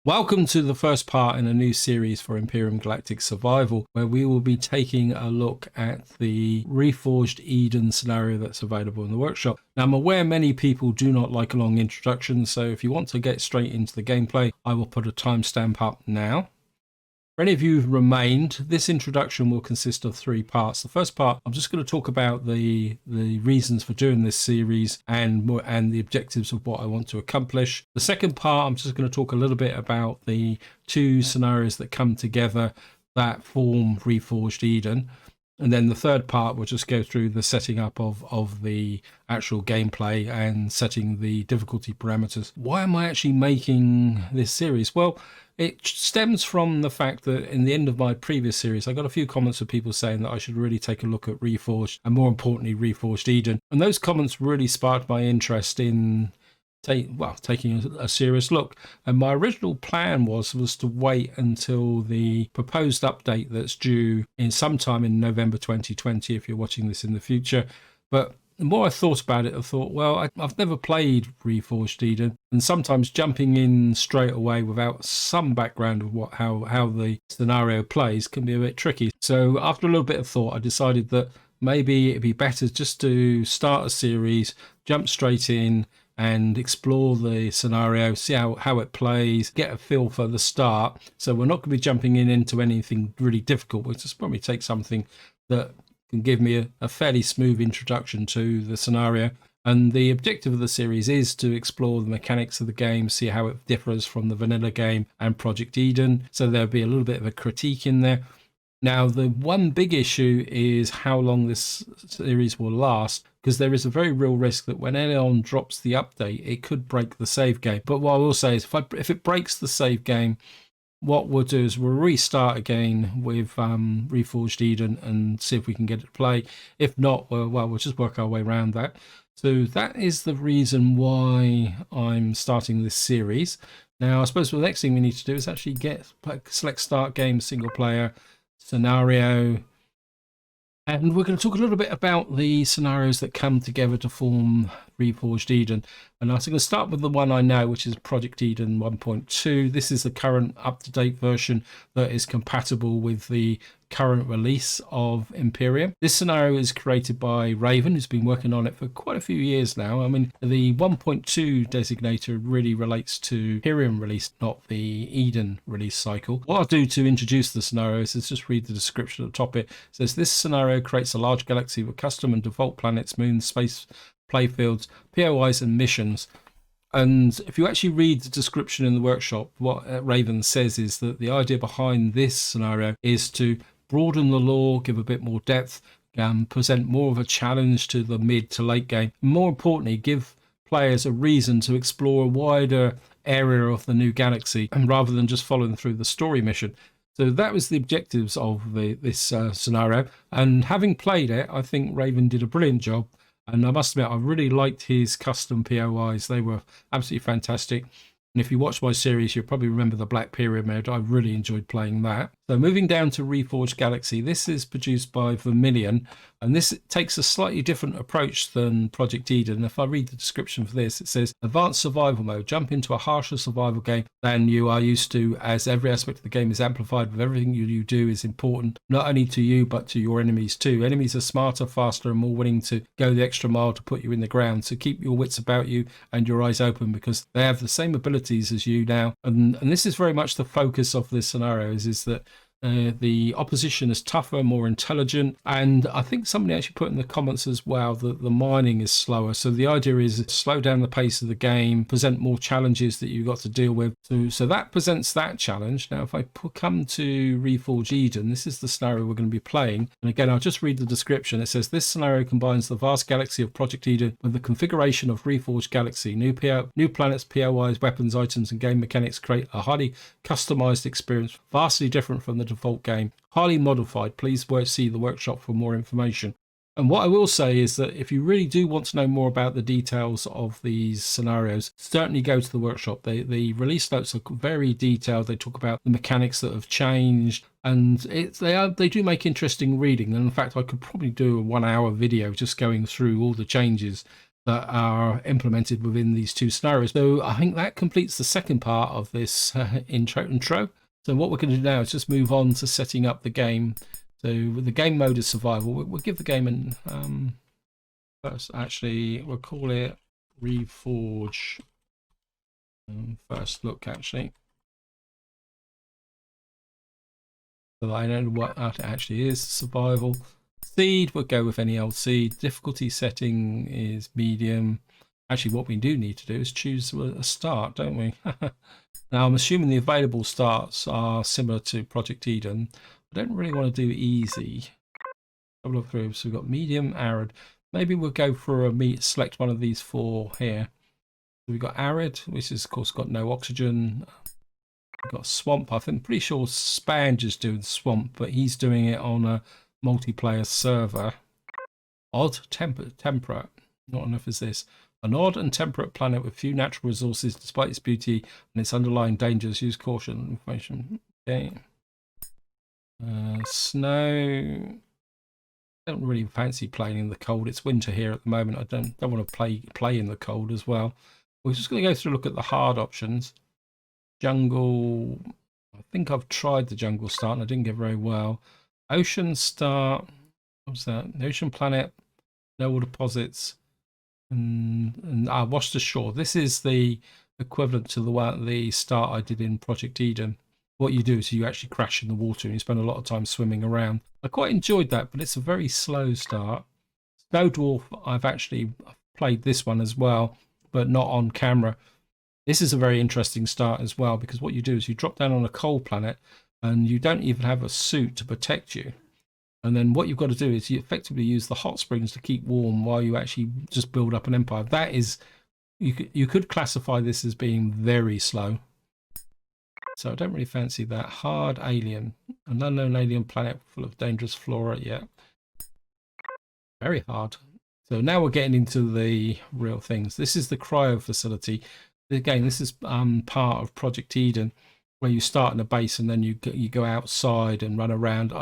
Welcome to the first part in a new series for Empyrion Galactic Survival, where we will be taking a look at the Reforged Eden scenario that's available in the workshop. Now, I'm aware many people do not like a long introduction, so if you want to get straight into the gameplay, I will put a timestamp up now. For any of you who've remained, this introduction will consist of 3 parts. The first part, I'm just going to talk about the reasons for doing this series and the objectives of what I want to accomplish. The second part, I'm just going to talk a little bit about the 2 scenarios that come together that form Reforged Eden. And then the third part, we'll just go through the setting up of the actual gameplay and setting the difficulty parameters. Why am I actually making this series? Well, it stems from the fact that in the end of my previous series, I got a few comments of people saying that I should really take a look at Reforged and more importantly, Reforged Eden. And those comments really sparked my interest in taking a serious look. And my original plan was to wait until the proposed update that's due in sometime in November 2020, if you're watching this in the future. But the more I thought about it, I thought, well, I've never played Reforged Eden, and sometimes jumping in straight away without some background of how the scenario plays can be a bit tricky. So after a little bit of thought, I decided that maybe it'd be better just to start a series, jump straight in and explore the scenario, see how it plays, get a feel for the start. So we're not going to be jumping into anything really difficult. We'll just probably take something that can give me a fairly smooth introduction to the scenario. And the objective of the series is to explore the mechanics of the game, see how it differs from the vanilla game and Project Eden. So there'll be a little bit of a critique in there. Now, the one big issue is how long this series will last, because there is a very real risk that when anyone drops the update, it could break the save game. But what I will say is if it breaks the save game, what we'll do is we'll restart again with Reforged Eden and see if we can get it to play. If not, we'll just work our way around that. So that is the reason why I'm starting this series. Now, I suppose the next thing we need to do is actually select Start Game, Single Player, Scenario. And we're going to talk a little bit about the scenarios that come together to form Reforged Eden. And I'm going to start with the one I know, which is Project Eden 1.2. This is the current up-to-date version that is compatible with the current release of Empyrion. This scenario is created by Raven, who's been working on it for quite a few years now. I mean, the 1.2 designator really relates to Empyrion release, not the Eden release cycle. What I'll do to introduce the scenarios is just read the description at the top. It says this scenario creates a large galaxy with custom and default planets, moons, space playfields, POIs and missions. And if you actually read the description in the workshop, what Raven says is that the idea behind this scenario is to broaden the lore, give a bit more depth, present more of a challenge to the mid to late game. More importantly, give players a reason to explore a wider area of the new galaxy, and rather than just following through the story mission. So that was the objectives of this scenario. And having played it, I think Raven did a brilliant job. And I must admit, I really liked his custom POIs. They were absolutely fantastic. And if you watch my series, you'll probably remember the Black Pyramid. I really enjoyed playing that. So moving down to Reforged Galaxy, this is produced by Vermilion, and this takes a slightly different approach than Project Eden. If I read the description for this, it says, advanced survival mode, jump into a harsher survival game than you are used to, as every aspect of the game is amplified with everything you do is important, not only to you, but to your enemies too. Enemies are smarter, faster, and more willing to go the extra mile to put you in the ground. So keep your wits about you and your eyes open, because they have the same abilities as you now. And this is very much the focus of this scenario, is that the opposition is tougher, more intelligent, and I think somebody actually put in the comments as well that the mining is slower. So the idea is slow down the pace of the game, present more challenges that you've got to deal with. So that presents that challenge. Now, if I come to Reforged Eden, this is the scenario we're going to be playing. And again, I'll just read the description. It says, this scenario combines the vast galaxy of Project Eden with the configuration of Reforged Galaxy. New planets, POIs, weapons, items, and game mechanics create a highly customized experience, vastly different from the default game, highly modified. Please see the workshop for more information. And what I will say is that if you really do want to know more about the details of these scenarios, certainly go to the workshop. The release notes are very detailed. They talk about the mechanics that have changed, and they do make interesting reading. And in fact, I could probably do a 1-hour video just going through all the changes that are implemented within these two scenarios. So I think that completes the second part of this intro. So what we're going to do now is just move on to setting up the game. So the game mode is survival. We'll give the game an first, actually we'll call it Reforge first look, actually, so I know what it actually is. Survival. Seed, we'll go with any old seed. Difficulty setting is medium. Actually, what we do need to do is choose a start, don't we? Now, I'm assuming the available starts are similar to Project Eden. I don't really want to do easy. Have a look through. So we've got medium, arid. Maybe we'll go for a select one of these four here. So we've got arid, which is, of course, got no oxygen. We've got swamp. I'm pretty sure Spange is doing swamp, but he's doing it on a multiplayer server. Odd, temperate. Not enough is this. An odd and temperate planet with few natural resources despite its beauty and its underlying dangers. Use caution. Information. Okay. Snow. I don't really fancy playing in the cold. It's winter here at the moment. I don't want to play in the cold as well. We're just going to go through a look at the hard options. Jungle. I think I've tried the jungle start and I didn't get very well. Ocean start. What's that? Ocean planet. No all deposits. And washed ashore. This is the equivalent to the start I did in Project Eden. What you do is you actually crash in the water and you spend a lot of time swimming around. I quite enjoyed that, but it's a very slow start. Snow Dwarf, I've actually played this one as well, but not on camera. This is a very interesting start as well, because what you do is you drop down on a cold planet and you don't even have a suit to protect you. And then what you've got to do is you effectively use the hot springs to keep warm while you actually just build up an empire. That is, you could classify this as being very slow. So I don't really fancy that. Hard alien, an unknown alien planet full of dangerous flora. Yeah, very hard. So now we're getting into the real things. This is the Cryo Facility. Again, this is part of Project Eden, where you start in a base and then you go outside and run around.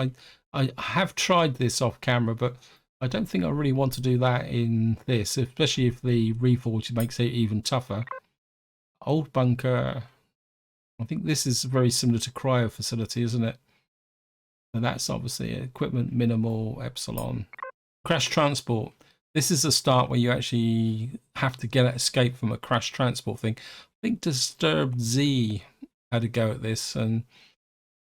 I have tried this off camera, but I don't think I really want to do that in this, especially if the Reforged makes it even tougher. Old bunker. I think this is very similar to Cryo Facility, isn't it? And that's obviously equipment minimal, epsilon. Crash transport. This is a start where you actually have to escape from a crash transport thing. I think Disturbed Z had a go at this, and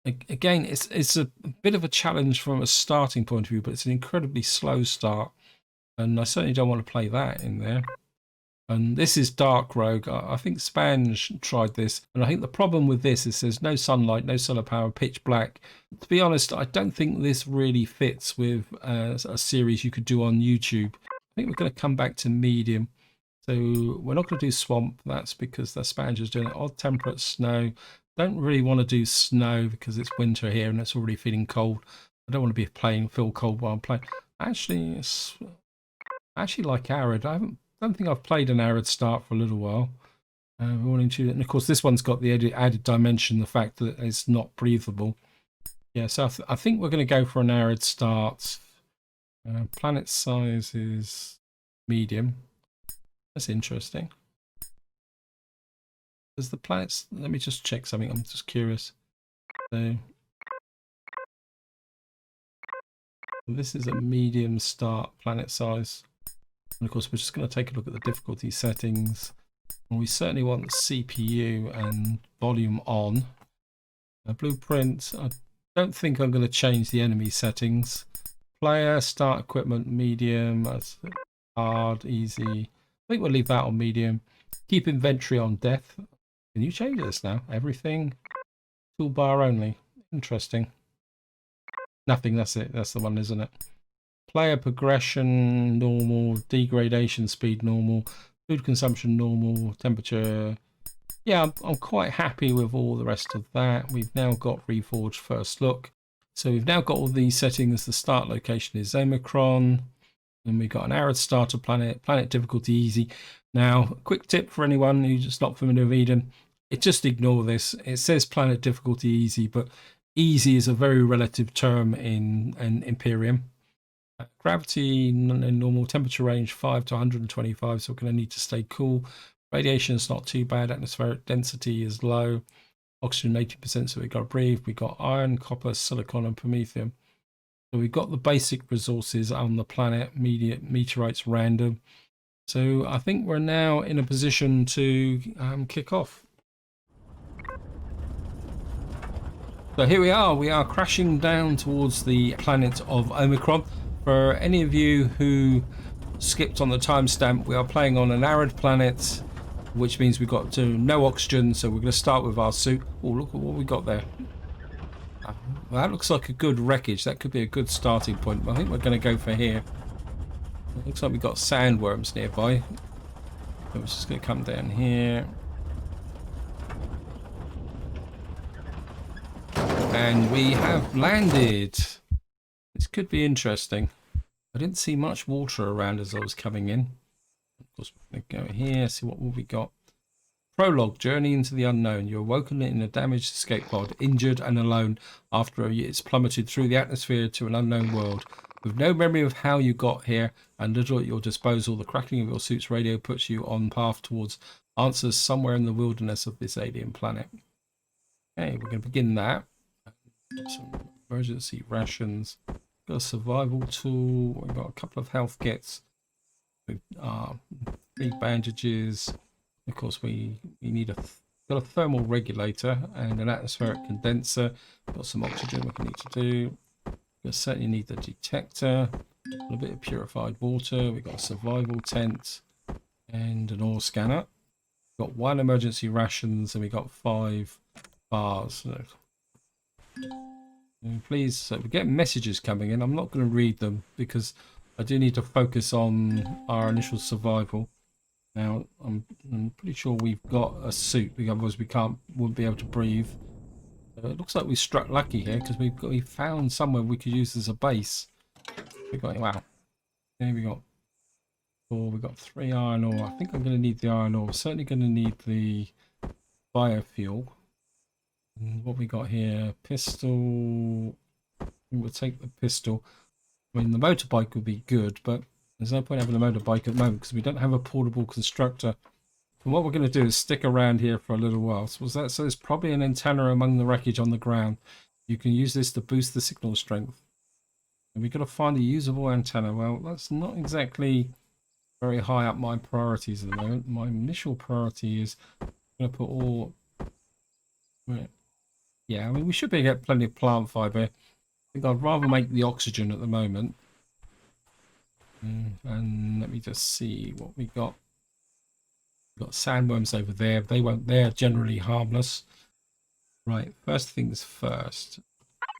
again, it's a bit of a challenge from a starting point of view, but it's an incredibly slow start, and I certainly don't want to play that in there. And this is Dark Rogue. I think Spange tried this, and I think the problem with this is there's no sunlight, no solar power, pitch black. To be honest, I don't think this really fits with a series you could do on YouTube. I think we're going to come back to medium. So we're not going to do swamp. That's because the Spange is doing it. Odd temperate snow. Don't really want to do snow because it's winter here and it's already feeling cold. I don't want to be feel cold while I'm playing. Actually, I actually like arid. I don't think I've played an arid start for a little while. And of course, this one's got the added dimension, the fact that it's not breathable. Yeah, so I think we're going to go for an arid start. Planet size is medium. That's interesting. Does the planets... Let me just check something. I'm just curious. So this is a medium start planet size. And of course, we're just going to take a look at the difficulty settings. And we certainly want the CPU and volume on. Blueprint. I don't think I'm going to change the enemy settings. Player, start equipment, medium, hard, easy. I think we'll leave that on medium. Keep inventory on death. Can you change this now? Everything. Toolbar only. Interesting. Nothing, that's it. That's the one, isn't it? Player progression, normal. Degradation speed, normal. Food consumption, normal. Temperature. Yeah, I'm quite happy with all the rest of that. We've now got Reforged first look. So we've now got all these settings. The start location is Omicron. And we've got an arid starter planet. Planet difficulty easy. Now, quick tip for anyone who's just not familiar with Eden. Just ignore this. It says planet difficulty easy, but easy is a very relative term in Empyrion. Gravity in normal, temperature range 5 to 125, so we're going to need to stay cool. Radiation is not too bad. Atmospheric density is low. Oxygen 80%, so we've got to breathe. We've got iron, copper, silicon, and promethium. So we've got the basic resources on the planet, meteorites random. So I think we're now in a position to kick off. So here we are crashing down towards the planet of Omicron. For any of you who skipped on the timestamp, we are playing on an arid planet, which means we've got no oxygen, so we're going to start with our suit. Oh, look at what we got there. Well, that looks like a good wreckage. That could be a good starting point. I think we're going to go for here. It looks like we've got sandworms nearby. So we're just going to come down here. And we have landed. This could be interesting. I didn't see much water around as I was coming in. Of course, we're going to go here, see what we got. Prologue Journey into the unknown. You're awoken in a damaged escape pod, injured and alone after it's plummeted through the atmosphere to an unknown world. With no memory of how you got here and little at your disposal, the cracking of your suit's radio puts you on path towards answers somewhere in the wilderness of this alien planet. Okay, we're going to begin that. Some emergency rations. Got a survival tool. We've got a couple of health kits. 3 bandages. Of course, we need got a thermal regulator and an atmospheric condenser. Got some oxygen we need to do. We certainly need the detector. A little bit of purified water. We've got a survival tent and an ore scanner. We've got 1 emergency rations and we got 5 bars. Please, so we get messages coming in. I'm not going to read them because I do need to focus on our initial survival. Now, I'm pretty sure we've got a suit, otherwise wouldn't be able to breathe. It looks like we struck lucky here because we found somewhere we could use as a base. Wow. There we got 4. We got 3 iron ore. I think I'm going to need the iron ore. We're certainly going to need the biofuel. And what we got here? Pistol. We'll take the pistol. I mean, the motorbike would be good, but there's no point having a motorbike at the moment because we don't have a portable constructor. And what we're going to do is stick around here for a little while. So there's probably an antenna among the wreckage on the ground. You can use this to boost the signal strength. And we've got to find a usable antenna. Well, that's not exactly very high up my priorities at the moment. My initial priority is I'm going to put all... Yeah, I mean, we should be able to get plenty of plant fibre. I think I'd rather make the oxygen at the moment. And let me just see what we got. We've got sandworms over there. They're generally harmless. Right, first things first.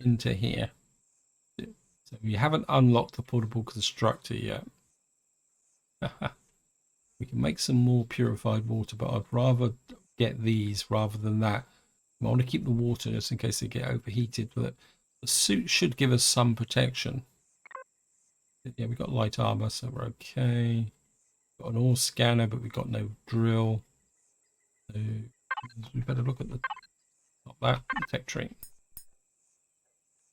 Into here. So we haven't unlocked the portable constructor yet. We can make some more purified water, but I'd rather get these rather than that. I want to keep the water just in case they get overheated, but the suit should give us some protection. Yeah, we got light armor, so we're okay. Got an ore scanner, but we've got no drill. So we better look at that tech tree.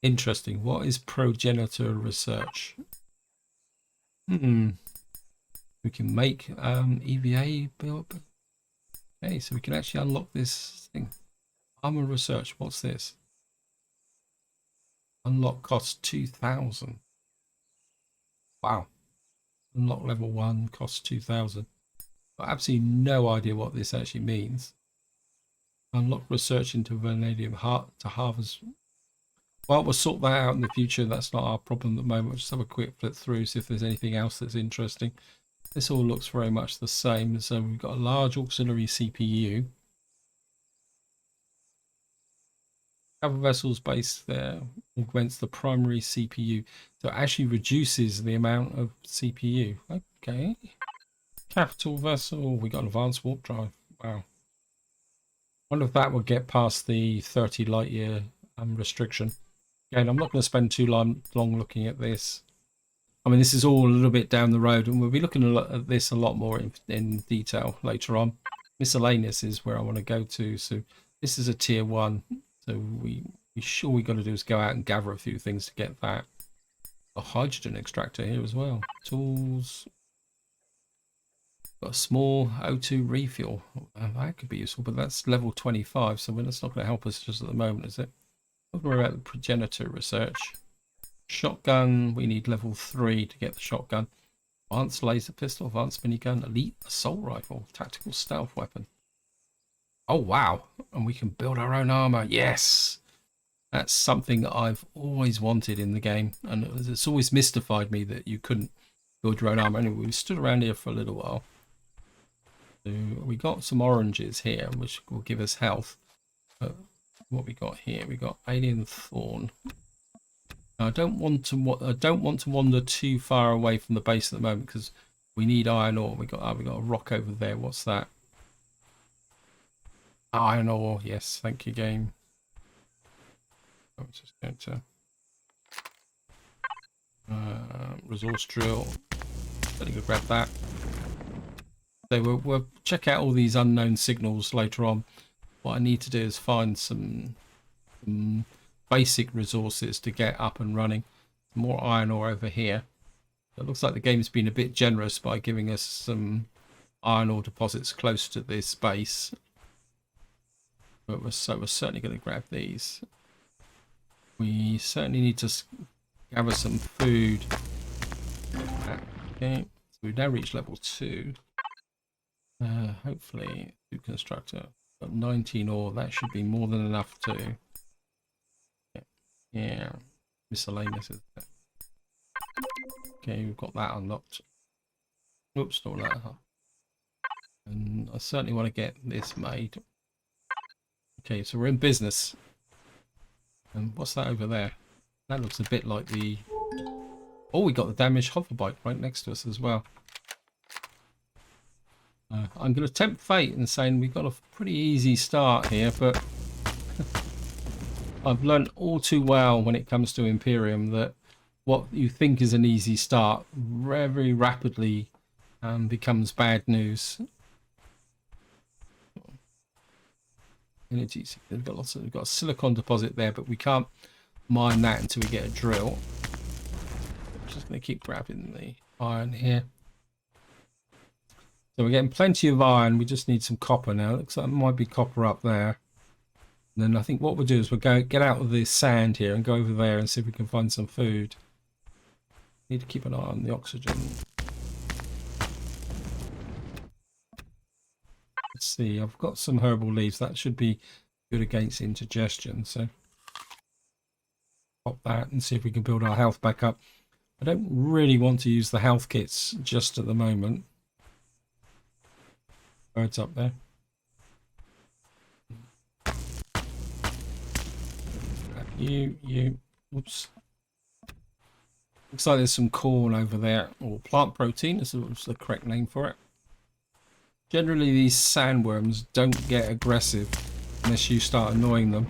Interesting. What is progenitor research? We can make EVA build. Okay, so we can actually unlock this thing. Armor research. What's this? Unlock costs 2,000. Wow. Unlock level 1 costs 2,000. Got absolutely no idea what this actually means. Unlock research into vanadium to harvest. Well, we'll sort that out in the future. That's not our problem at the moment. We'll just have a quick flip through, see if there's anything else that's interesting. This all looks very much the same. So we've got a large auxiliary CPU. Travel vessels base there augments the primary CPU. So it actually reduces the amount of CPU. Okay. Capital vessel. We got an advanced warp drive. Wow. Wonder if that will get past the 30 light year restriction. Again, I'm not going to spend too long looking at this. I mean, this is all a little bit down the road, and we'll be looking at this a lot more in detail later on. Miscellaneous is where I want to go to. So this is a tier 1. So we got to do is go out and gather a few things to get that. A hydrogen extractor here as well. Tools. Got a small O2 refuel. That could be useful, but that's level 25, so that's not going to help us just at the moment, is it? Not worry about the progenitor research. Shotgun, we need level 3 to get the shotgun. Advanced laser pistol, advanced minigun, elite assault rifle, tactical stealth weapon. Oh wow, and we can build our own armor. Yes, that's something that I've always wanted in the game, and it's always mystified me that you couldn't build your own armor. Anyway, we stood around here for a little while. So we got some oranges here, which will give us health. But what we got here? We got alien thorn. Now, I don't want to wander too far away from the base at the moment because we need iron ore. We got a rock over there. What's that? Iron ore. Yes, thank you, game. I'm just going to resource drill. Let me grab that. So we'll check out all these unknown signals later on. What I need to do is find some basic resources to get up and running. More iron ore over here. It looks like the game's been a bit generous by giving us some iron ore deposits close to this base. But we're certainly going to grab these. We certainly need to gather some food. Okay, so we've now reached level 2. Hopefully, food constructor. Got 19 ore. That should be more than enough to. Yeah, miscellaneous. Isn't it? Okay, we've got that unlocked. Oops, not that. And I certainly want to get this made. Okay, so we're in business. And what's that over there? That looks a bit like the... Oh, we got the damaged hoverbike right next to us as well. I'm going to tempt fate and saying we've got a pretty easy start here, but I've learned all too well when it comes to Empyrion that what you think is an easy start very rapidly becomes bad news. Energy, we've got a silicon deposit there, but we can't mine that until we get a drill. I'm just going to keep grabbing the iron here. So we're getting plenty of iron. We just need some copper now. Looks like there might be copper up there. And then I think what we'll do is we'll go get out of the sand here and go over there and see if we can find some food. Need to keep an eye on the oxygen. Let's see. I've got some herbal leaves. That should be good against indigestion. So pop that and see if we can build our health back up. I don't really want to use the health kits just at the moment. Birds up there. You. Oops. Looks like there's some corn over there, or plant protein is the correct name for it. Generally, these sandworms don't get aggressive unless you start annoying them.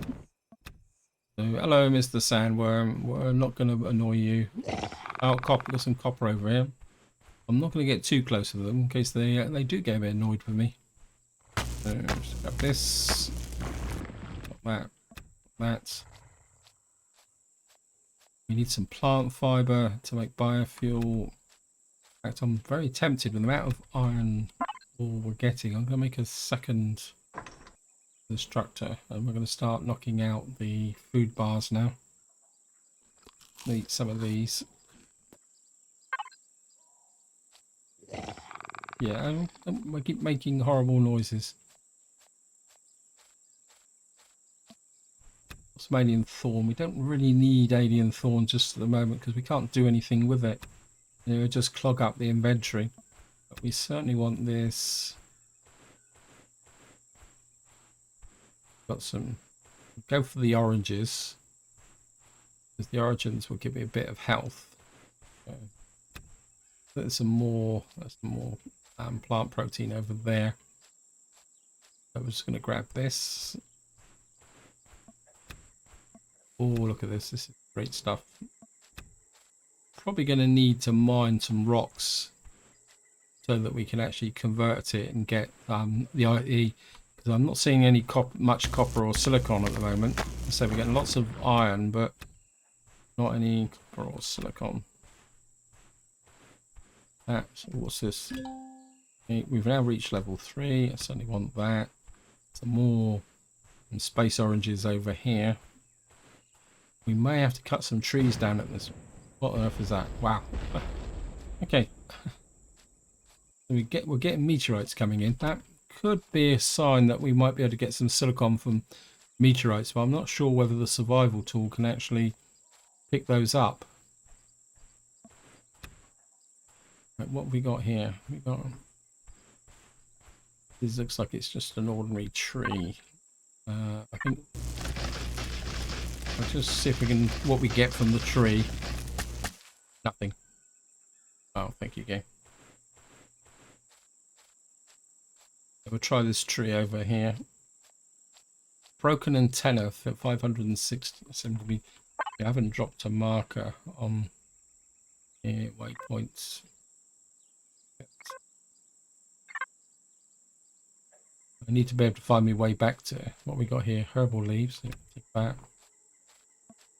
So, hello, Mr. Sandworm. We're not going to annoy you. Oh, copper. There's some copper over here. I'm not going to get too close to them in case they do get a bit annoyed with me. So, just grab this. Got that. We need some plant fiber to make biofuel. In fact, I'm very tempted with the amount of iron ore we're getting. I'm going to make a second constructor, and we're going to start knocking out the food bars now. Need some of these. Yeah, I keep making horrible noises. It's alien thorn. We don't really need alien thorn just at the moment because we can't do anything with it. It would just clog up the inventory. But we certainly want this. Got some. Go for the oranges, because the oranges will give me a bit of health. So there's some more. Plant protein over there. So we're just going to grab this. Oh, look at this. This is great stuff. Probably going to need to mine some rocks so that we can actually convert it and get the IE. Because I'm not seeing any much copper or silicon at the moment. So we're getting lots of iron, but not any copper or silicon. that. So what's this? Okay, we've now reached level 3. I certainly want that. Some more space oranges over here. We may have to cut some trees down at this. What on earth is that? Wow. Okay. We're getting meteorites coming in. That could be a sign that we might be able to get some silicon from meteorites, but I'm not sure whether the survival tool can actually pick those up. Right, what have we got here? We got. This looks like it's just an ordinary tree. I think I'll just see if we can what we get from the tree. Nothing. Oh, thank you, game. We'll try this tree over here. Broken antenna for 560. Seem to be. We haven't dropped a marker on here. Waypoints. I need to be able to find my way back to what we got here. Herbal leaves. Take that.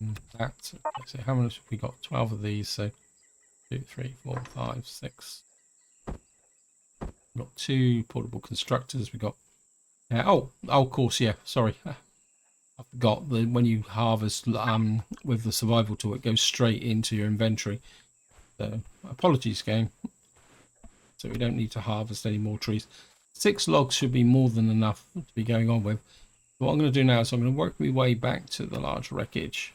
And that. Okay, so how much have we got? 12 of these. So 2, 3, 4, 5, 6. We've got 2 portable constructors. We got. Oh, of course, yeah. Sorry, I forgot that when you harvest with the survival tool, it goes straight into your inventory. So apologies, game. So we don't need to harvest any more trees. 6 logs should be more than enough to be going on with. What I'm going to do now is I'm going to work my way back to the large wreckage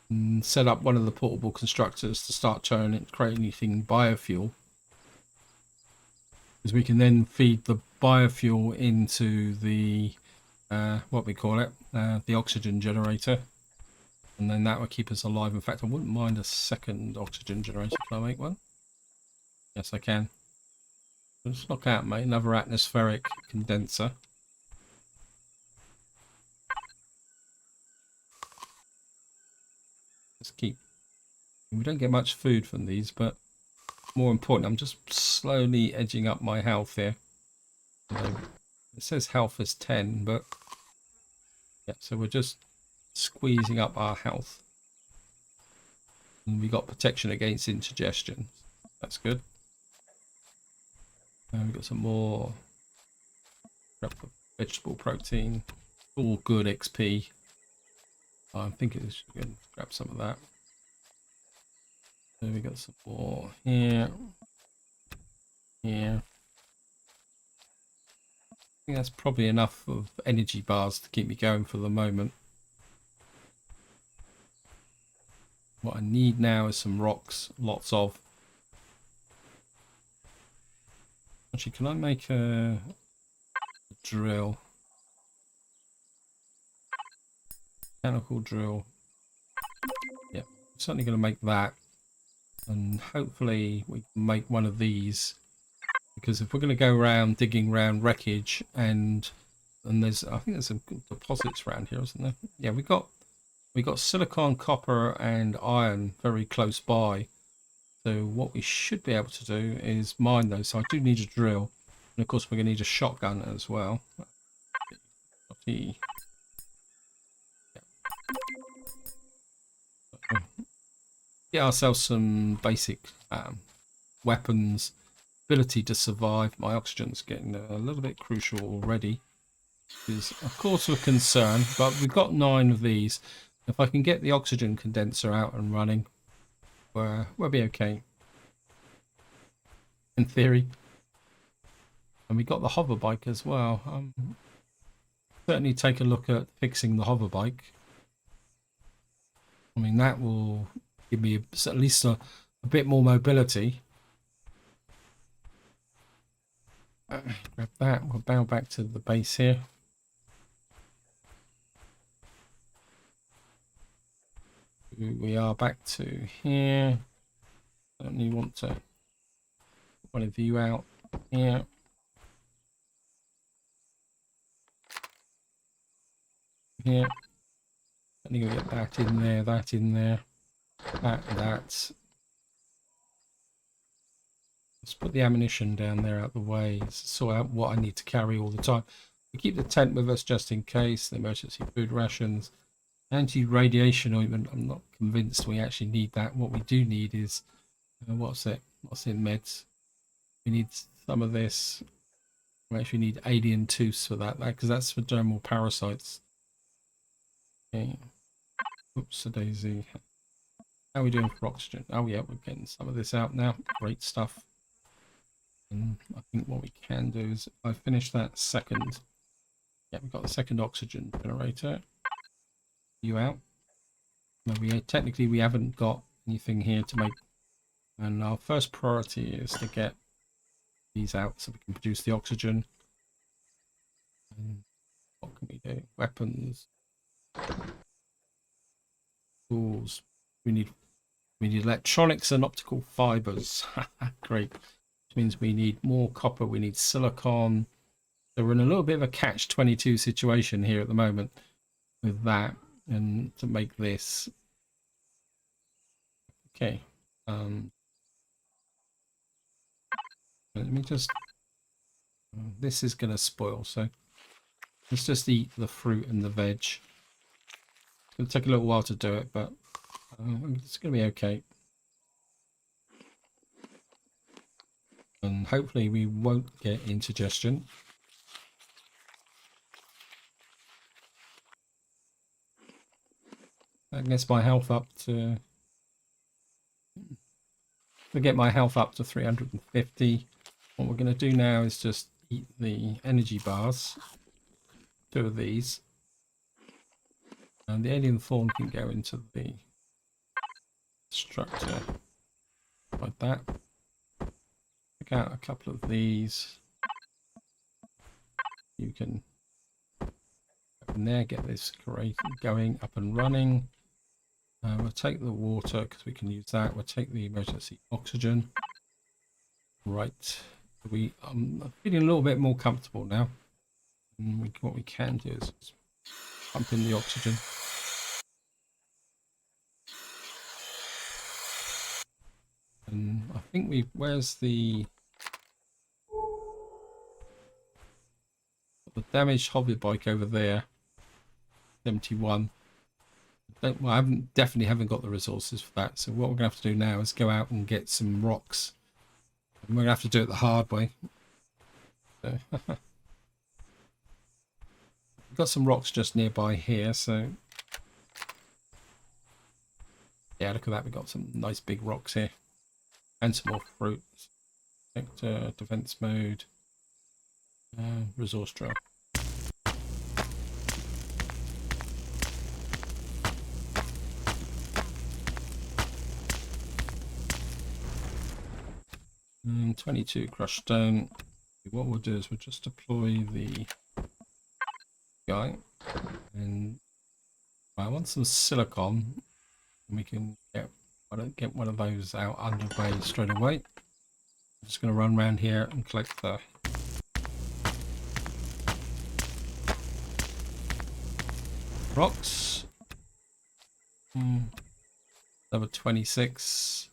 and set up one of the portable constructors to start creating biofuel. Because we can then feed the biofuel into the, what we call it, the oxygen generator. And then that will keep us alive. In fact, I wouldn't mind a second oxygen generator. Can I make one? Yes, I can. Let's knock out, mate. Another atmospheric condenser. Let's keep. We don't get much food from these, but more important, I'm just slowly edging up my health here. It says health is 10, but yeah, so we're just squeezing up our health. And we got protection against indigestion. That's good. We've got some more vegetable protein. All good XP. I think it's good. Grab some of that. So we got some more here. Here. I think that's probably enough of energy bars to keep me going for the moment. What I need now is some rocks, lots of. Actually, can I make a drill? Mechanical drill. Yeah, I'm certainly going to make that. And hopefully we can make one of these. Because if we're going to go around digging around wreckage and there's, I think there's some good deposits around here, isn't there? Yeah, we got silicon, copper, and iron very close by. So what we should be able to do is mine those. So I do need a drill. And of course we're going to need a shotgun as well. Get ourselves some basic weapons. Ability to survive. My oxygen's getting a little bit crucial already. Is of course a concern, but we've got 9 of these. If I can get the oxygen condenser out and running, we'll be okay. In theory. And we got the hover bike as well. Certainly take a look at fixing the hover bike. I mean, that will give me at least a bit more mobility. Grab that. We'll bow back to the base here. We are back to here. Certainly want to put one of you out here. Here. I'm going to get that in there, that in there, that. Let's put the ammunition down there out the way. Sort out what I need to carry all the time. We keep the tent with us just in case. The emergency food rations. Anti-radiation ointment. I'm not convinced we actually need that. What we do need is, what's it? What's in meds? We need some of this. We actually need alien tooths for that, because that's for dermal parasites. Okay. Oops, a daisy. How are we doing for oxygen? Oh yeah, we're getting some of this out now. Great stuff. And I think what we can do is, if I finish that second. Yeah, we've got the second oxygen generator. You out? No, technically we haven't got anything here to make. And our first priority is to get these out so we can produce the oxygen. And what can we do? Weapons, tools. We need electronics and optical fibers. Great. Which means we need more copper. We need silicon. So we're in a little bit of a catch-22 situation here at the moment with that, and to make this. Okay. Let me just. This is going to spoil, so let's just eat the fruit and the veg. It's going to take a little while to do it, but it's going to be okay. And hopefully we won't get indigestion. That gets my health up to. To get my health up to 350. What we're going to do now is just eat the energy bars. 2 of these. And the alien thorn can go into the structure like that. Pick out a couple of these. You can open there, get this going up and running. We'll take the water because we can use that. We'll take the emergency oxygen. Right. I'm feeling a little bit more comfortable now. And what we can do is pump in the oxygen. And I think where's the damaged hover bike over there? 71. Well, definitely haven't got the resources for that. So what we're gonna have to do now is go out and get some rocks. And we're gonna have to do it the hard way. So we've got some rocks just nearby here, so yeah, look at that. We've got some nice big rocks here. And some more fruit. Sector, defense mode, resource drop. And 22 crushed stone. What we'll do is we'll just deploy the guy, and I want some silicon, and we can get one of those out underway straight away. I'm just going to run around here and collect the rocks. Number 26.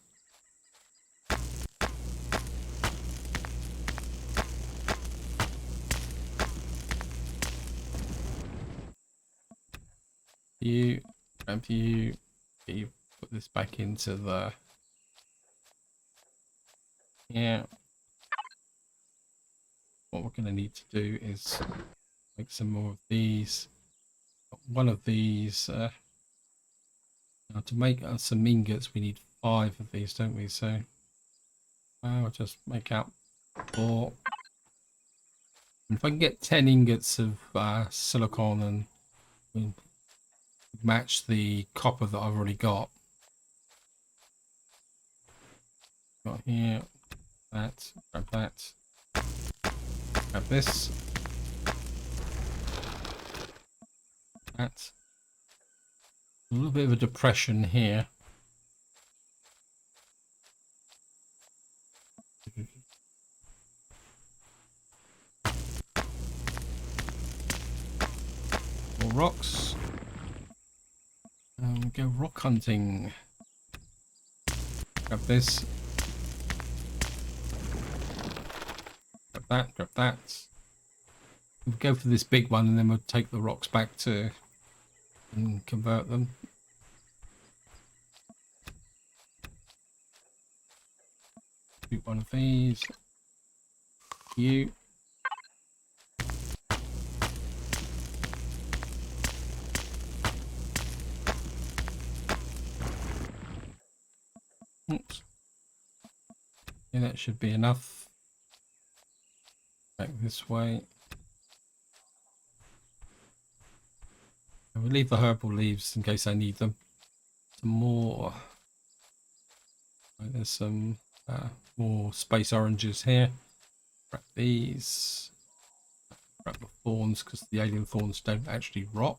You grab you put this back into the what we're going to need to do is make some more of these. One of these now to make some ingots we need 5 of these, don't we? So I'll just make out 4. And if I can get 10 ingots of silicon and we match the copper that I've already got. Got here, that, grab that, grab this, that. A little bit of a depression here. More rocks. Go rock hunting. Grab this. Grab that, grab that. We'll go for this big one and then we'll take the rocks back to and convert them. Shoot one of these. You. Oops. Yeah, that should be enough. Back this way. And we'll leave the herbal leaves in case I need them. Some more. Right, there's some more space oranges here. Grab these. Grab the thorns because the alien thorns don't actually rot.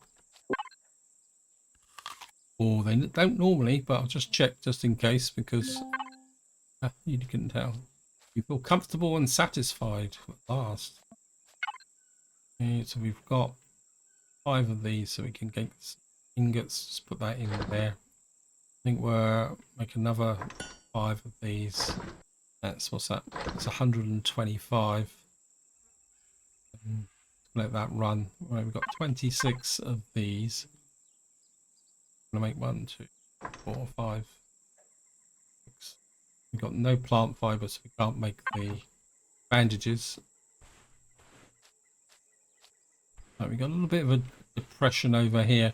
Or they don't normally, but I'll just check just in case because you couldn't tell. You feel comfortable and satisfied at last. Okay, so we've got 5 of these, so we can get ingots. Just put that in there. I think we'll make another 5 of these. That's what's that? It's 125. Let that run. Right, we've got 26 of these. I'm gonna make 1, 2, 4, 5, 6. We've got no plant fiber, so we can't make the bandages. Right, we've got a little bit of a depression over here.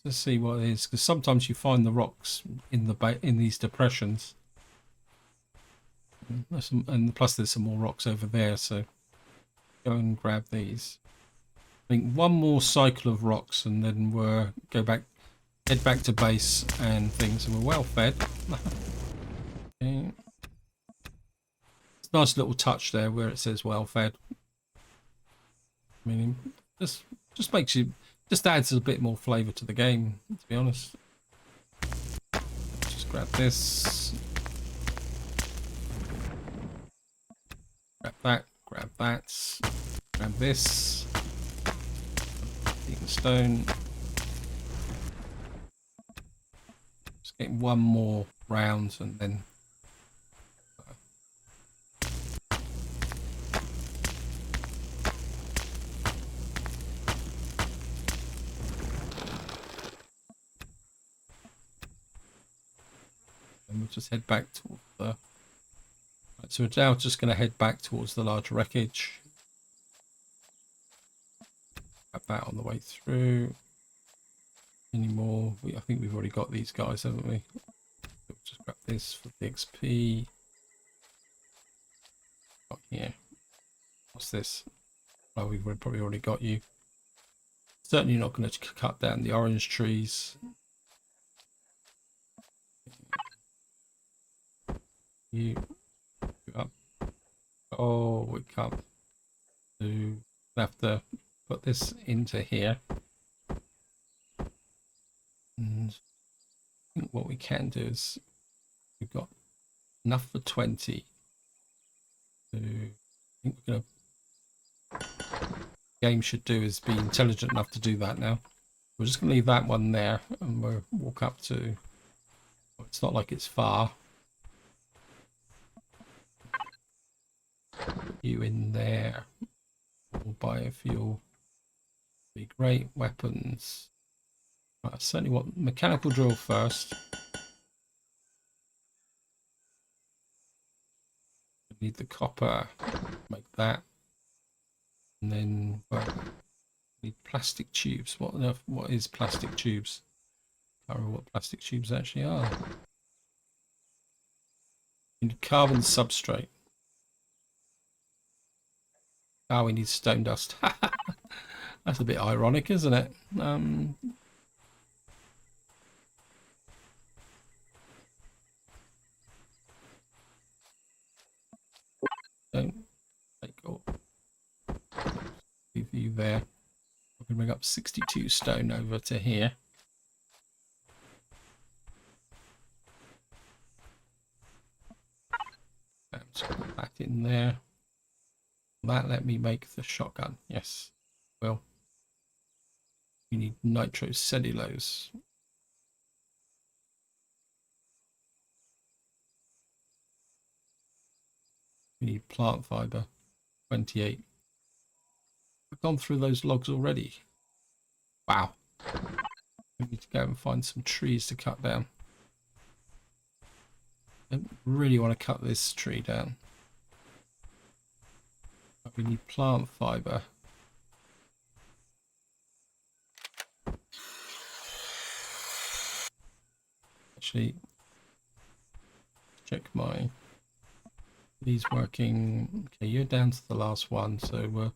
Let's see what it is, because sometimes you find the rocks in the in these depressions. And plus there's some more rocks over there, so go and grab these. I think one more cycle of rocks and then we'll head back to base and things, and we're well fed. Okay. It's a nice little touch there where it says well fed. I mean, just makes you, just adds a bit more flavour to the game, to be honest. Just grab this. Grab that, grab that, grab this. Beacon stone. Just getting one more round and then we'll just head back towards the... Right, so we're now just going to head back towards the large wreckage. Grab that on the way through. Any more? I think we've already got these guys, haven't we? We'll just grab this for the XP. Got here. What's this? Oh, we've probably already got you. Certainly not going to cut down the orange trees. You up. Oh, we can't. We have to put this into here. And I think what we can do is we've got enough for 20. So I think we're gonna, game should do is be intelligent enough to do that now. We're just gonna leave that one there and we'll walk up to, well, it's not like it's far. Put you in there. We'll biofuel. Be great. Weapons. Right, I certainly want mechanical drill first. We need the copper. Make that. And then we need plastic tubes. What on earth? What is plastic tubes? I don't know what plastic tubes actually are. We need carbon substrate. Oh, we need stone dust. That's a bit ironic, isn't it? Don't take all. Leave you there. We can bring up 62 stone over to here. Let's put that in there. That let me make the shotgun. Yes. Well, we need nitrocellulose. We need plant fiber. 28. We've gone through those logs already. Wow. We need to go and find some trees to cut down. I don't really want to cut this tree down. But we need plant fiber. Actually, check my... These working. Okay, you're down to the last one, so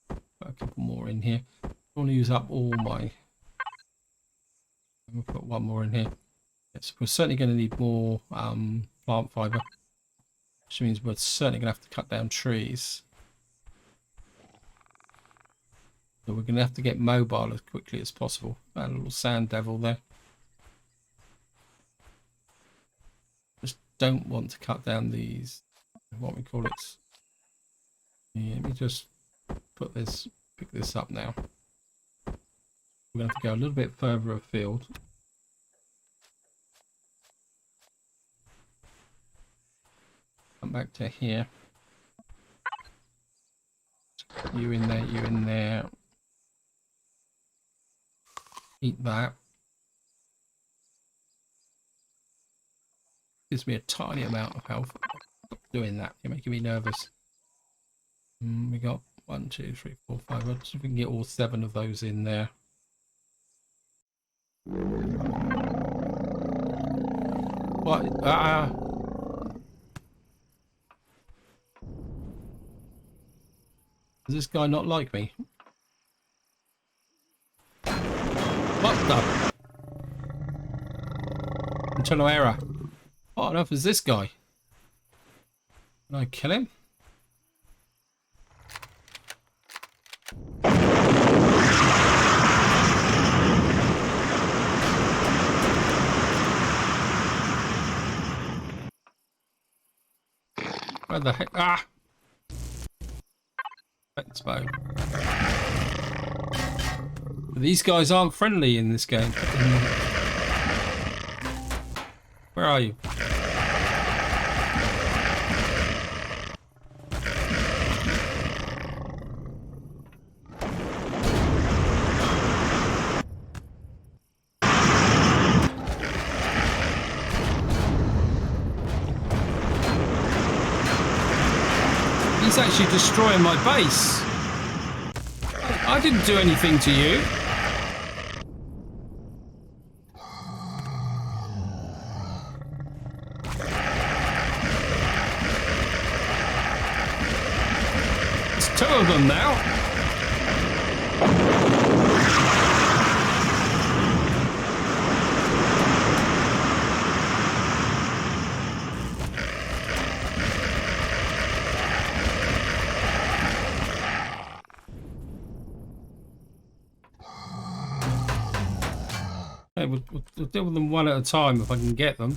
put a couple more in here. I want to use up all my... I'm going to put one more in here. Yes, we're certainly going to need more plant fiber, which means we're certainly going to have to cut down trees. So we're going to have to get mobile as quickly as possible. That little sand devil there. Just don't want to cut down these, what we call it. Yeah, let me just put this, pick this up now. We're going to have to go a little bit further afield. Come back to here. You in there, you in there. Eat that. Gives me a tiny amount of health. Stop doing that. You're making me nervous. We got 1, 2, 3, 4, 5. Let's see if we can get all 7 of those in there. What? Does this guy not like me? What the? Internal error. What on earth is this guy? Can I kill him? Where the heck? Ah! Expo. These guys aren't friendly in this game. Where are you? He's actually destroying my base. I didn't do anything to you. There's 2 of them now. Okay, we'll deal with them one at a time if I can get them.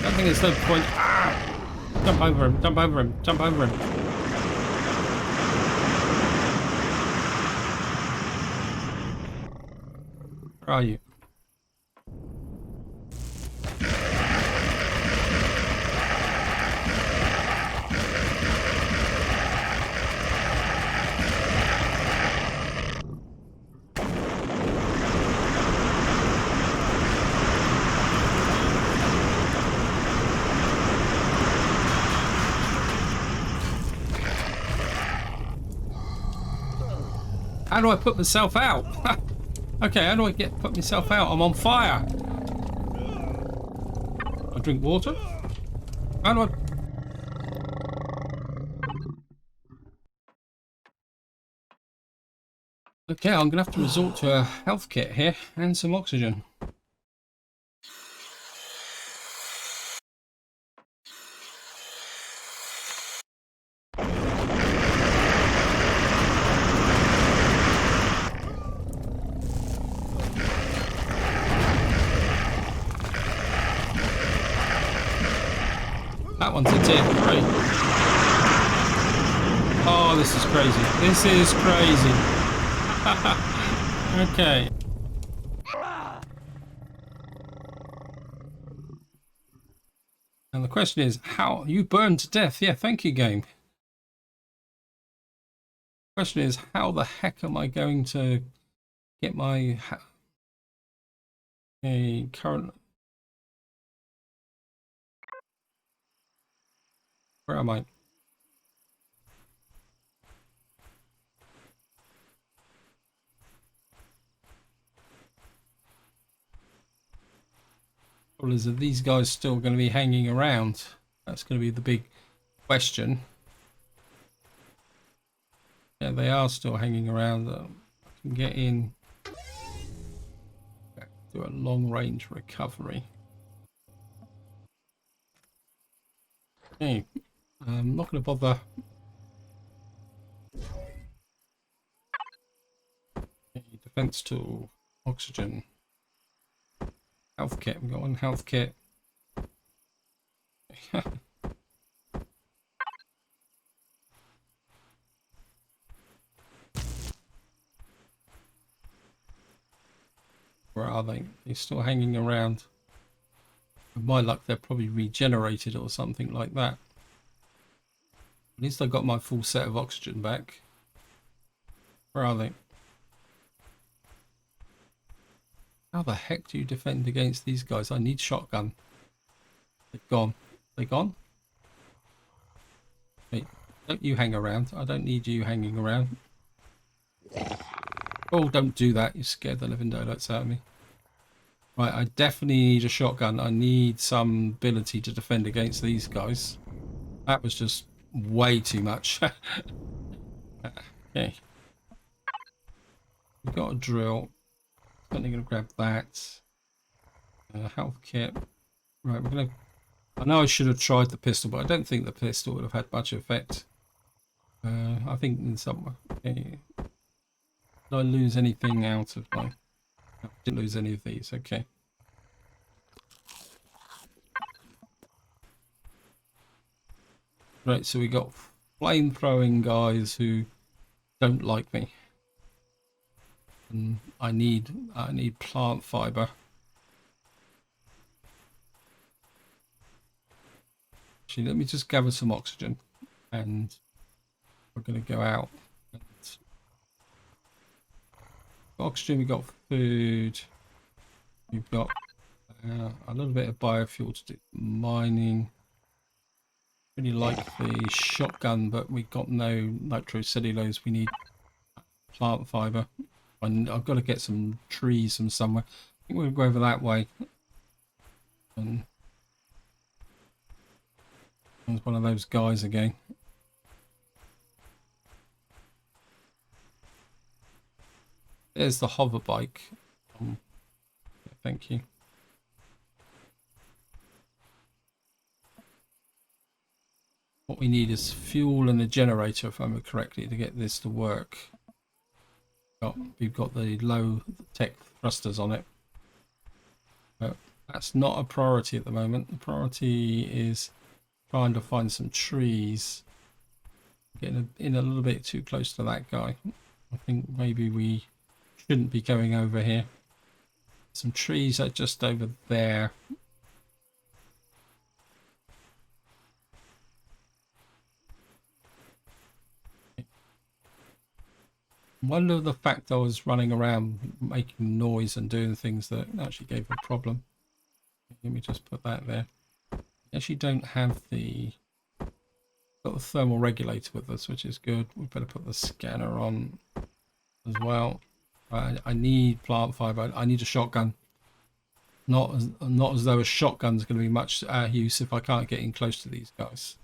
I think there's no point. Ah! Jump over him, jump over him, jump over him. Where are you? How do I put myself out? Okay, how do I put myself out? I'm on fire. I drink water? How do I... Okay, I'm going to have to resort to a health kit here and some oxygen. That one's a tier 3. Oh, this is crazy. This is crazy. Okay. And the question is, how you burned to death? Yeah, thank you, game. The question is, how the heck am I going to get my current Where am I? Well, is these guys still going to be hanging around? That's going to be the big question. Yeah, they are still hanging around. I can get in, do a long range recovery. Okay, I'm not going to bother. Okay, defense tool, oxygen, health kit. We've got one health kit. Where are they? They're still hanging around. With my luck, they're probably regenerated or something like that. At least I got my full set of oxygen back. Where are they? How the heck do you defend against these guys? I need shotgun. They're gone. They gone? Wait, don't you hang around. I don't need you hanging around. Oh, don't do that. You scared the living daylights out of me. Right, I definitely need a shotgun. I need some ability to defend against these guys. That was just way too much. Okay. We've got a drill. Certainly going to grab that. Health kit. Right, we're going to... I know I should have tried the pistol, but I don't think the pistol would have had much effect. I think in some... Okay. Did I lose anything out of my... I didn't lose any of these. Okay. Right, so we got flame-throwing guys who don't like me. And I need plant fiber. Actually, let me just gather some oxygen, and we're going to go out. And oxygen, we've got food, we've got a little bit of biofuel to do mining. Really like the shotgun, but we've got no nitrocellulose. We need plant fiber. I've got to get some trees from somewhere. I think we'll go over that way. And there's one of those guys again. There's the hover bike. Thank you. What we need is fuel and a generator, if I remember correctly, to get this to work. We've got the low tech thrusters on it. But that's not a priority at the moment. The priority is trying to find some trees. Getting in a little bit too close to that guy. I think maybe we shouldn't be going over here. Some trees are just over there. Wonder of the fact I was running around making noise and doing things that actually gave a problem. Let me just put that there. Actually don't have the... Got the thermal regulator with us, which is good. We better put the scanner on as well. I need plant fiber. I need a shotgun. Not as though a shotgun's going to be much use if I can't get in close to these guys.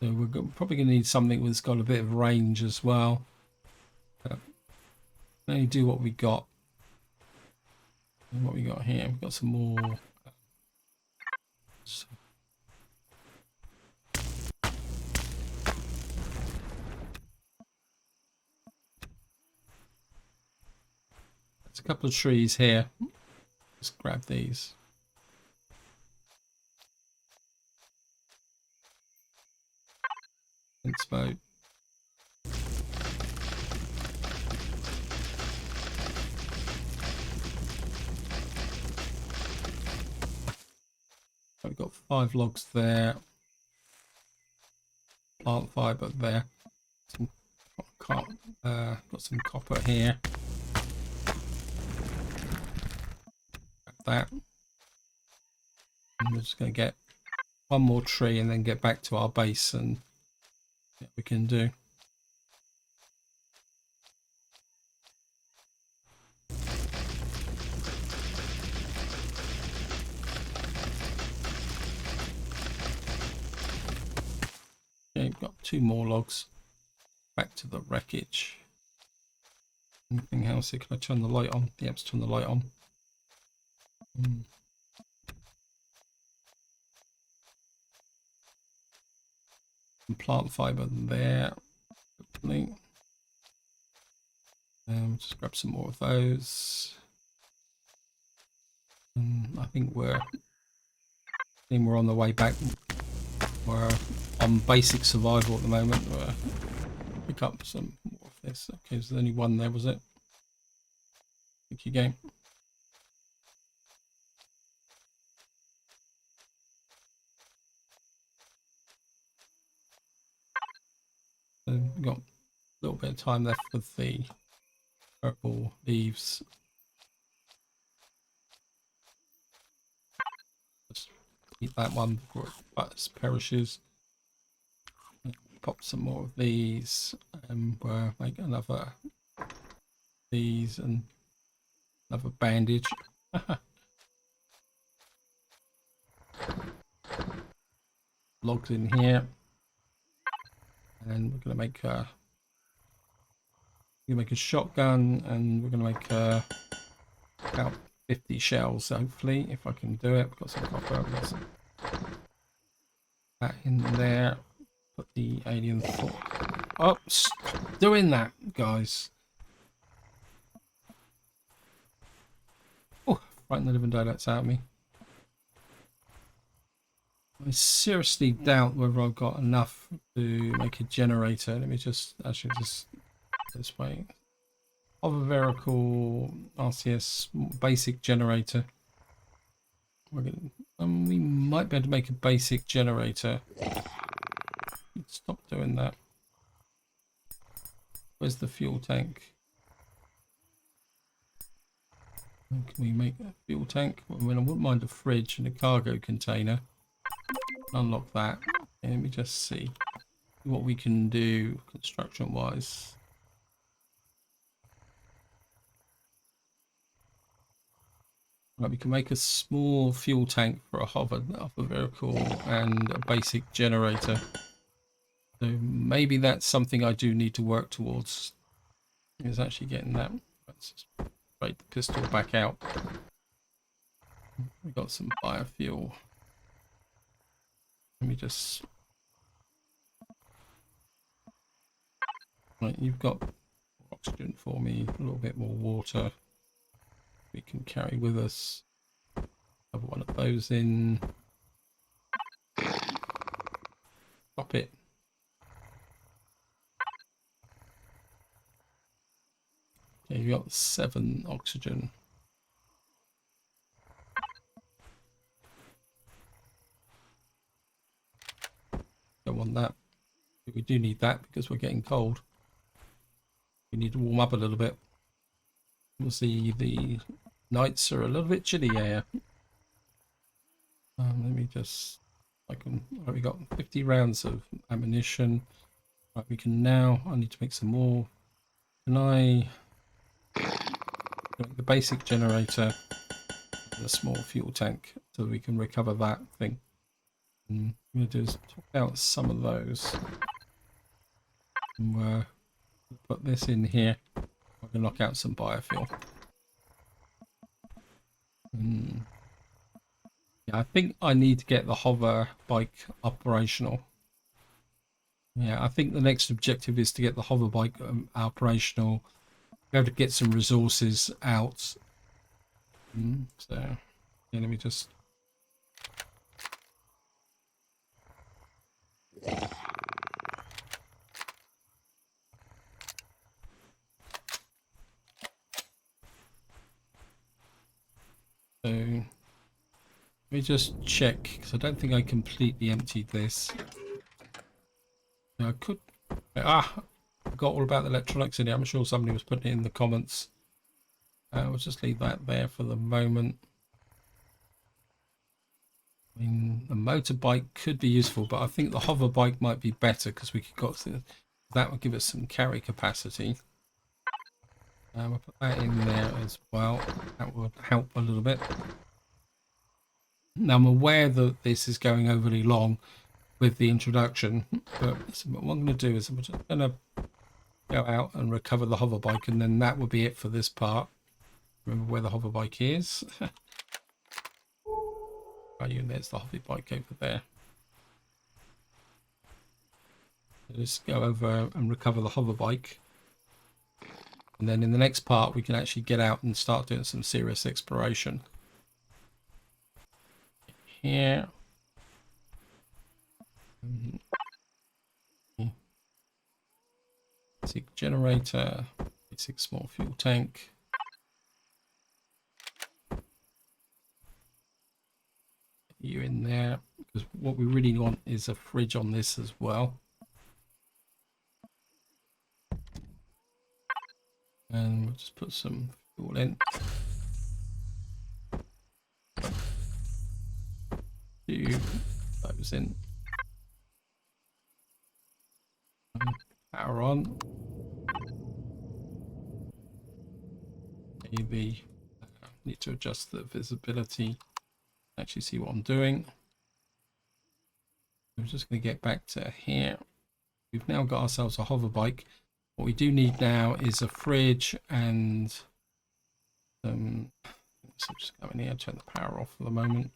So we're probably going to need something that's got a bit of range as well. Only do what we got. And what we got here, we've got some more. There's a couple of trees here. Just grab these. Boat. I've got 5 logs there. Plant fiber there. Got some copper here. Grab that. And we're just going to get one more tree and then get back to our base and what we can do. Okay, we've got 2 more logs. Back to the wreckage. Anything else here? Can I turn the light on? Yep, let's turn the light on. Some plant fiber there. Hopefully. Just grab some more of those. I think we're on the way back. We're on basic survival at the moment. We'll pick up some more of this. Okay, there's only one there, was it? Thank you, game. So we've got a little bit of time left with the purple leaves. Just eat that one before it perishes. Pop some more of these, and we'll make another these and another bandage. Logs in here, and we're gonna make a shotgun, and we're gonna make about 50 shells, hopefully, if I can do it. We've got some copper. That in there. Put the alien thought. Oh, stop doing that, guys. Oh, frighten the living daylights out of me. I seriously doubt whether I've got enough to make a generator. Let me just actually just this way. Of a Verical RCS basic generator. We're gonna, we might be able to make a basic generator. Stop doing that. Where's the fuel tank? Can we make a fuel tank? I mean, I wouldn't mind a fridge and a cargo container. Unlock that. Okay, let me just see what we can do construction wise. Right, we can make a small fuel tank for a hover vehicle and a basic generator. So maybe that's something I do need to work towards. Is actually getting that. Let's just break the pistol back out. We got some biofuel. Let me just. Right, you've got oxygen for me. A little bit more water. We can carry with us. Have one of those in. Stop it. Okay, you got 7 oxygen. Don't want that. But we do need that because we're getting cold. We need to warm up a little bit. We'll see the nights are a little bit chilly here. Let me just. We got 50 rounds of ammunition. Right, we can now. I need to make some more. Can I make the basic generator and a small fuel tank so we can recover that thing? And what I'm going to do is talk out some of those. And put this in here. I can knock out some biofuel. Yeah, I think I need to get the hover bike operational. Yeah, I think the next objective is to get the hover bike operational. Be able to get some resources out. So, yeah, let me just. So, let me just check because I don't think I completely emptied this. Now, I could. I forgot all about the electronics in here. I'm sure somebody was putting it in the comments. We'll just leave that there for the moment. I mean, a motorbike could be useful, but I think the hover bike might be better because we could that would give us some carry capacity. We'll put that in there as well. That would help a little bit. Now I'm aware that this is going overly long with the introduction, but what I'm going to do is I'm just going to go out and recover the hover bike, and then that will be it for this part. Remember where the hover bike is. Oh, there's the hover bike over there. Just go over and recover the hover bike, and then in the next part we can actually get out and start doing some serious exploration. Here. Basic generator, basic small fuel tank. You in there, because what we really want is a fridge on this as well. And we'll just put some fuel in. Two those in. Power on. Maybe need to adjust the visibility. Actually see what I'm doing. I'm just going to get back to here. We've now got ourselves a hover bike. What we do need now is a fridge and so just go in here, turn the power off for the moment.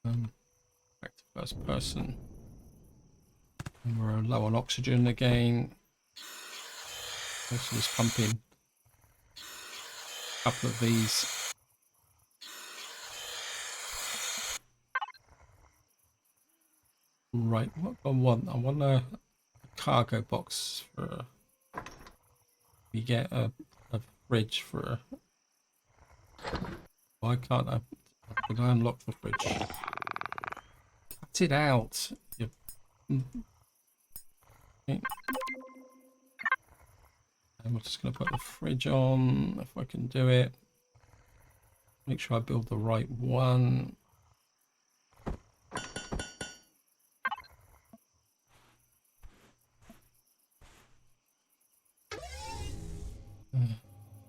Back to first person. And we're low on oxygen again. Let's just pump in a couple of these. Right, what I want? I want a cargo box for. We get a fridge for. Why can't I? Can I unlock the fridge? Cut it out. Okay. And we're just going to put the fridge on if I can do it. Make sure I build the right one.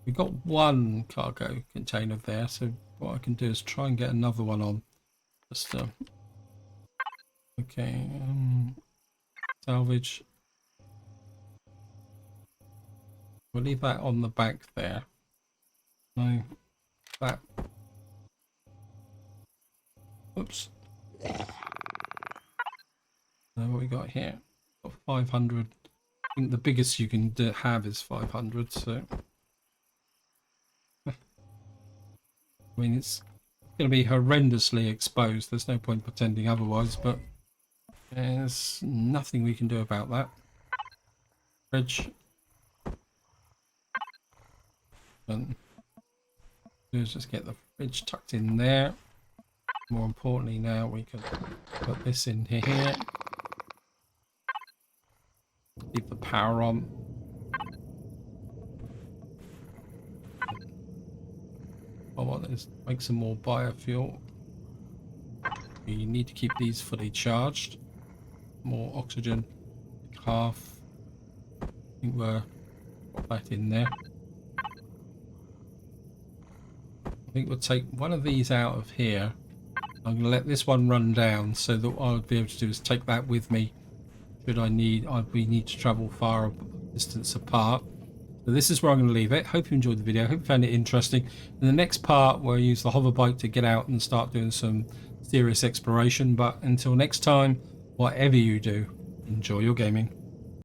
We've got one cargo container there, so what I can do is try and get another one on. Just okay, salvage. We'll leave that on the back there. No, that. Oops. Now what we got here? Got 500. I think the biggest you can have is 500. So, I mean, it's going to be horrendously exposed. There's no point pretending otherwise, but there's nothing we can do about that. Fridge. And just get the fridge tucked in there. More importantly, now we can put this in here. Keep the power on. I want to make some more biofuel. We need to keep these fully charged. More oxygen. Half. I think we're put that in there. I think we'll take one of these out of here. I'm going to let this one run down so that what I'll be able to do is take that with me should we need to travel far distance apart. So this is where I'm going to leave it. Hope you enjoyed the video. Hope you found it interesting. In the next part, we'll use the hover bike to get out and start doing some serious exploration. But until next time, whatever you do, enjoy your gaming.